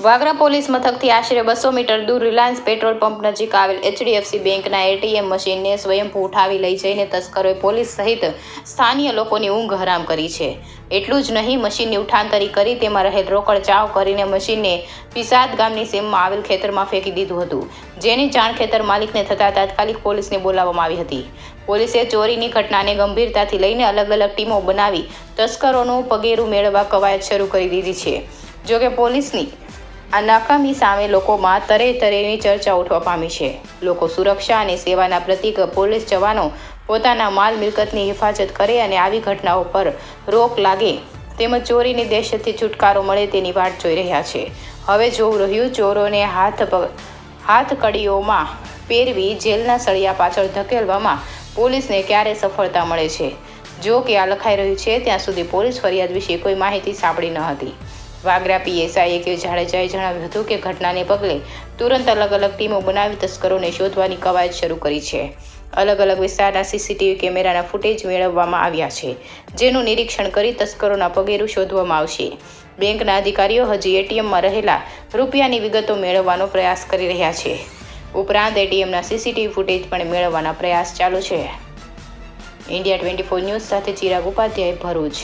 Vagra police મથકથી આશરે 200 metre દૂર Reliance petrol pump નજીક આવેલ HDFC બેંકના ATM મશીનને સ્વયંભૂ ઉઠાવી લઈ જઈને તસ્કરોએ પોલીસ સહિત સ્થાનિય લોકોની ઊંઘ હરામ કરી છે. એટલું જ નહીં, મશીનની ઉઠાંતરી કરી તેમાં રહેલ રોકડ ચાવ કરીને મશીનને પિસાદ ગામની સીમમાં આવેલ ખેતરમાં ફેંકી દીધું હતું. જેની જાણ ખેતર માલિકને થતાં તાત્કાલિક પોલીસને બોલાવવામાં આવી હતી. પોલીસે ચોરીની ઘટનાને ગંભીરતાથી લઈને અલગ અલગ ટીમો બનાવી તસ્કરોનું પગેરું મેળવવા કવાયત શરૂ કરી દીધી છે. જોકે પોલીસની આ નાકામી સામે લોકોમાં તરેતરેની ચર્ચા ઉઠવા પામી છે. લોકો સુરક્ષા અને સેવાના પ્રતીક પોલીસ જવાનો પોતાના માલ મિલકતની હિફાજત કરે અને આવી ઘટનાઓ પર રોક લાગે તેમજ ચોરીની દહેશતથી છુટકારો મળે તેની વાટ જોઈ રહ્યા છે. હવે જોવું રહ્યું ચોરોને હાથકડીઓમાં પહેરવી જેલના સળિયા પાછળ ધકેલવામાં પોલીસને ક્યારે સફળતા મળે છે. જો કે આ લખાઈ રહ્યું છે ત્યાં સુધી પોલીસ ફરિયાદ વિશે કોઈ માહિતી સાંપડી ન હતી. વાગરા PSI AK જાડેજાએ જણાવ્યું હતું કે ઘટનાને પગલે તુરંત અલગ અલગ ટીમો બનાવી તસ્કરોને શોધવાની કવાયત શરૂ કરી છે. અલગ અલગ વિસ્તારના CCTV કેમેરાના ફૂટેજ મેળવવામાં આવ્યા છે, જેનું નિરીક્ષણ કરી તસ્કરોના પગેરું શોધવામાં આવશે. બેંકના અધિકારીઓ હજી ATMમાં રહેલા રૂપિયાની વિગતો મેળવવાનો પ્રયાસ કરી રહ્યા છે. ઉપરાંત ATMના CCTV ફૂટેજ પણ મેળવવાના પ્રયાસ ચાલુ છે. India 24 ન્યૂઝ સાથે ચિરાગ ઉપાધ્યાય, ભરૂચ.